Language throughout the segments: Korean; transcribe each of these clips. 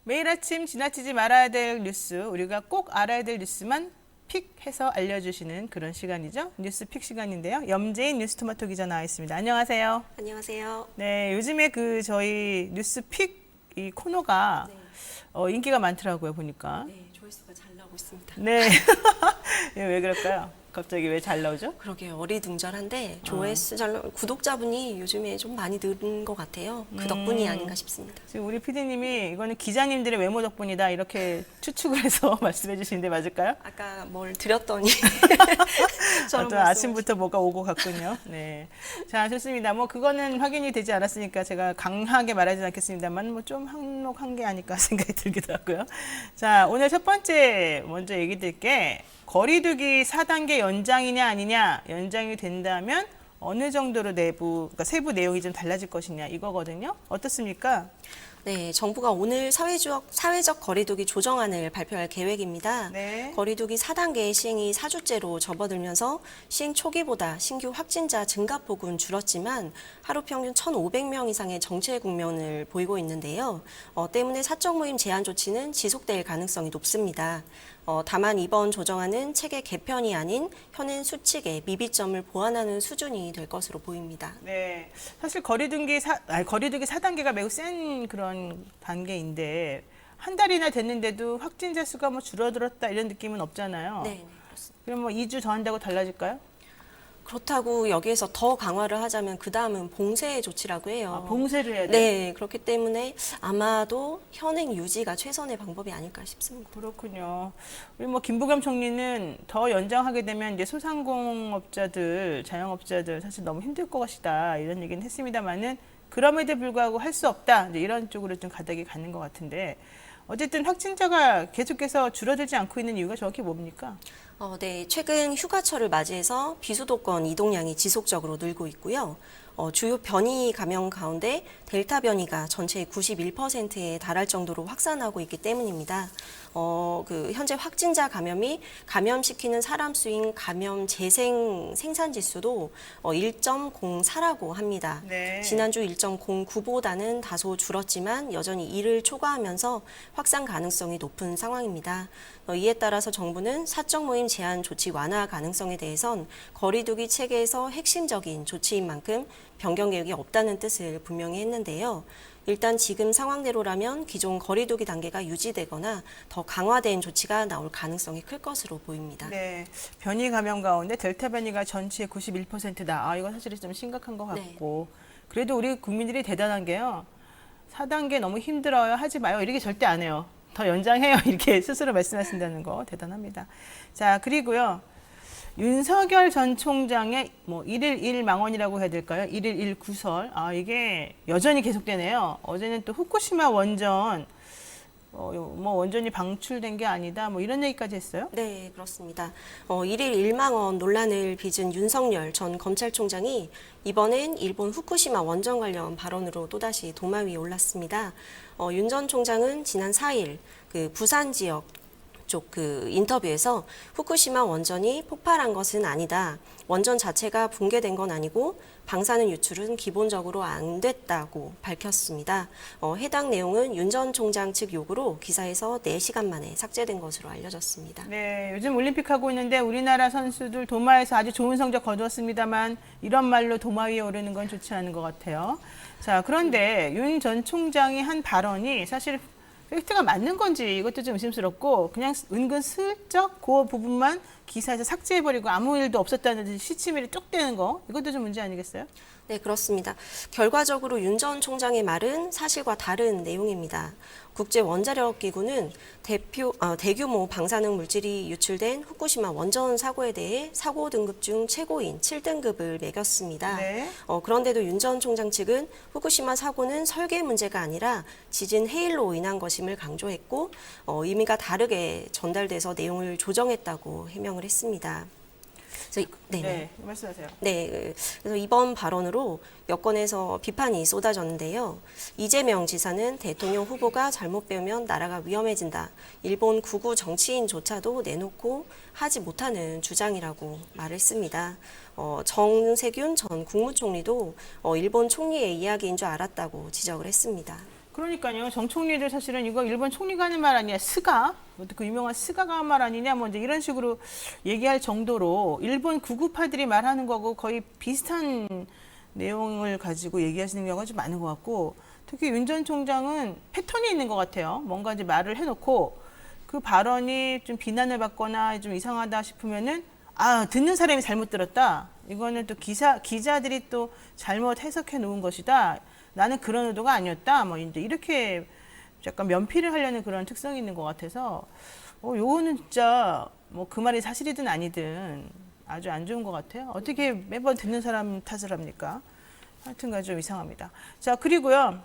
매일 아침 지나치지 말아야 될 뉴스, 우리가 꼭 알아야 될 뉴스만 픽해서 알려주시는 그런 시간이죠. 뉴스 픽 시간인데요. 염재인 뉴스토마토 기자 나와 있습니다. 안녕하세요. 안녕하세요. 네, 요즘에 저희 뉴스 픽 이 코너가 인기가 많더라고요, 보니까. 네, 조회수가 잘 나오고 있습니다. 네. 왜 그럴까요? 갑자기 왜 잘 나오죠? 그러게요. 어리둥절한데 조회수 잘 구독자분이 요즘에 좀 많이 늘은 것 같아요. 그 덕분이 아닌가 싶습니다. 지금 우리 PD님이 이거는 기자님들의 외모 덕분이다 이렇게 추측을 해서 말씀해 주시는데 맞을까요? 아까 뭘 드렸더니 저런 또 아침부터 뭐가 오고 갔군요. 네. 자, 좋습니다. 뭐 그거는 확인이 되지 않았으니까 제가 강하게 말하지 않겠습니다만 뭐 좀 한몫한 게 아닐까 생각이 들기도 하고요. 자, 오늘 첫 번째 먼저 얘기 드릴 게 거리두기 4단계 연장이냐 아니냐, 연장이 된다면 어느 정도로 그러니까 세부 내용이 좀 달라질 것이냐 이거거든요. 어떻습니까? 네, 정부가 오늘 사회적 거리두기 조정안을 발표할 계획입니다. 네. 거리두기 4단계 시행이 4주째로 접어들면서 시행 초기보다 신규 확진자 증가폭은 줄었지만 하루 평균 1,500명 이상의 정체 국면을 보이고 있는데요. 때문에 사적 모임 제한 조치는 지속될 가능성이 높습니다. 다만 이번 조정안은 체계 개편이 아닌 현행 수칙의 미비점을 보완하는 수준이 될 것으로 보입니다. 네, 사실 거리두기 4단계가 매우 센 그런 단계인데 한 달이나 됐는데도 확진자 수가 뭐 줄어들었다 이런 느낌은 없잖아요. 네, 그렇습니다. 그럼 뭐 2주 더 한다고 달라질까요? 그렇다고 여기에서 더 강화를 하자면 그 다음은 봉쇄 조치라고 해요. 봉쇄를 해야 돼요? 네, 그렇기 때문에 아마도 현행 유지가 최선의 방법이 아닐까 싶습니다. 그렇군요. 우리 뭐 김부겸 총리는 더 연장하게 되면 이제 소상공업자들, 자영업자들 사실 너무 힘들 것이다 이런 얘기는 했습니다만은 그럼에도 불구하고 할 수 없다 이제 이런 쪽으로 좀 가닥이 가는 것 같은데 어쨌든 확진자가 계속해서 줄어들지 않고 있는 이유가 정확히 뭡니까? 네, 최근 휴가철을 맞이해서 비수도권 이동량이 지속적으로 늘고 있고요. 주요 변이 감염 가운데 델타 변이가 전체의 91%에 달할 정도로 확산하고 있기 때문입니다. 현재 확진자 감염이 감염시키는 사람 수인 감염 재생 생산 지수도 1.04라고 합니다. 네. 지난주 1.09보다는 다소 줄었지만 여전히 1을 초과하면서 확산 가능성이 높은 상황입니다. 이에 따라서 정부는 사적 모임 제한 조치 완화 가능성에 대해선 거리두기 체계에서 핵심적인 조치인 만큼 변경 계획이 없다는 뜻을 분명히 했는데요. 일단 지금 상황대로라면 기존 거리두기 단계가 유지되거나 더 강화된 조치가 나올 가능성이 클 것으로 보입니다. 네, 변이 감염 가운데 델타 변이가 전체의 91%다. 이거 사실은 좀 심각한 것 같고 그래도 우리 국민들이 대단한 게요. 4단계 너무 힘들어요. 하지 마요. 이렇게 절대 안 해요. 더 연장해요. 이렇게 스스로 말씀하신다는 거 대단합니다. 자, 그리고요. 윤석열 전 총장의 뭐 1일 1망언이라고 해야 될까요? 1일 1구설. 이게 여전히 계속되네요. 어제는 또 후쿠시마 원전 뭐 원전이 방출된 게 아니다. 뭐 이런 얘기까지 했어요? 네, 그렇습니다. 1일 1망언 논란을 빚은 윤석열 전 검찰총장이 이번엔 일본 후쿠시마 원전 관련 발언으로 또다시 도마 위에 올랐습니다. 윤 전 총장은 지난 4일 그 부산 지역 쪽 인터뷰에서 후쿠시마 원전이 폭발한 것은 아니다. 원전 자체가 붕괴된 건 아니고 방사능 유출은 기본적으로 안 됐다고 밝혔습니다. 해당 내용은 윤 전 총장 측 요구로 기사에서 4시간 만에 삭제된 것으로 알려졌습니다. 네, 요즘 올림픽 하고 있는데 우리나라 선수들 도마에서 아주 좋은 성적 거두었습니다만 이런 말로 도마 위에 오르는 건 좋지 않은 것 같아요. 자, 그런데 윤 전 총장이 한 발언이 사실 팩트가 맞는 건지 이것도 좀 의심스럽고 그냥 은근 슬쩍 그 부분만 기사에서 삭제해버리고 아무 일도 없었다는 듯이 시치미를 쭉 떼는 거 이것도 좀 문제 아니겠어요? 네, 그렇습니다. 결과적으로 윤 전 총장의 말은 사실과 다른 내용입니다. 국제원자력기구는 대규모 방사능 물질이 유출된 후쿠시마 원전 사고에 대해 사고 등급 중 최고인 7등급을 매겼습니다. 네. 그런데도 윤 전 총장 측은 후쿠시마 사고는 설계 문제가 아니라 지진 해일로 인한 것임을 강조했고 의미가 다르게 전달돼서 내용을 조정했다고 해명을 했습니다. 네, 말씀하세요. 네, 그래서 이번 발언으로 여권에서 비판이 쏟아졌는데요. 이재명 지사는 대통령 후보가 잘못 배우면 나라가 위험해진다. 일본 극우 정치인조차도 내놓고 하지 못하는 주장이라고 말했습니다. 정세균 전 국무총리도 일본 총리의 이야기인 줄 알았다고 지적을 했습니다. 그러니까요. 정 총리도 사실은 이거 일본 총리가 하는 말 아니야. 스가? 그 유명한 스가가 한 말 아니냐. 뭐 이제 이런 식으로 얘기할 정도로 일본 구구파들이 말하는 거하고 거의 비슷한 내용을 가지고 얘기하시는 경우가 좀 많은 것 같고, 특히 윤 전 총장은 패턴이 있는 것 같아요. 뭔가 이제 말을 해놓고 그 발언이 좀 비난을 받거나 좀 이상하다 싶으면은 듣는 사람이 잘못 들었다. 이거는 또 기자들이 또 잘못 해석해 놓은 것이다. 나는 그런 의도가 아니었다. 뭐 이제 이렇게 약간 면피를 하려는 그런 특성이 있는 것 같아서, 요거는 진짜 뭐 그 말이 사실이든 아니든 아주 안 좋은 것 같아요. 어떻게 매번 듣는 사람 탓을 합니까? 하여튼간 좀 이상합니다. 자, 그리고요.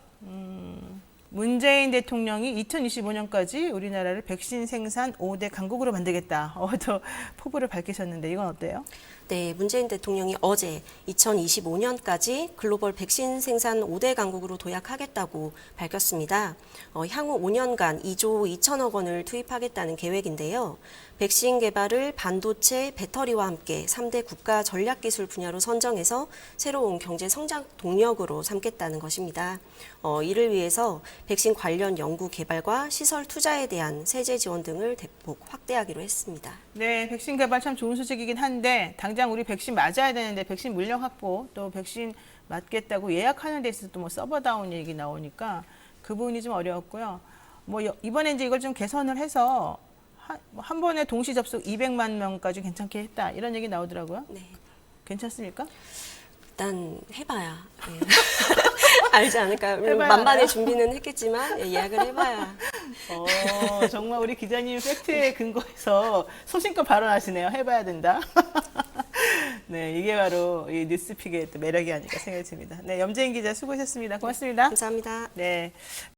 문재인 대통령이 2025년까지 우리나라를 백신 생산 5대 강국으로 만들겠다. 또 포부를 밝히셨는데 이건 어때요? 네, 문재인 대통령이 어제 2025년까지 글로벌 백신 생산 5대 강국으로 도약하겠다고 밝혔습니다. 향후 5년간 2조 2천억 원을 투입하겠다는 계획인데요. 백신 개발을 반도체, 배터리와 함께 3대 국가 전략기술 분야로 선정해서 새로운 경제 성장 동력으로 삼겠다는 것입니다. 이를 위해서 백신 관련 연구 개발과 시설 투자에 대한 세제 지원 등을 대폭 확대하기로 했습니다. 네, 백신 개발 참 좋은 소식이긴 한데 당장 우리 백신 맞아야 되는데 백신 물량 확보 또 백신 맞겠다고 예약하는 데 있어서 또 뭐 서버다운 얘기 나오니까 그 부분이 좀 어려웠고요. 뭐 이번에 이제 이걸 좀 개선을 해서 한 번에 동시 접속 200만 명까지 괜찮게 했다 이런 얘기 나오더라고요. 네. 괜찮습니까? 일단 해봐야 알지 않을까요? 해봐야 만반의 알아요? 준비는 했겠지만 예약을 해봐야. 정말 우리 기자님 팩트에 근거해서 소신껏 발언하시네요. 해봐야 된다. 네, 이게 바로 이 뉴스픽의 또 매력이 아닐까 생각이 듭니다. 네, 염재인 기자 수고하셨습니다. 고맙습니다. 감사합니다. 네.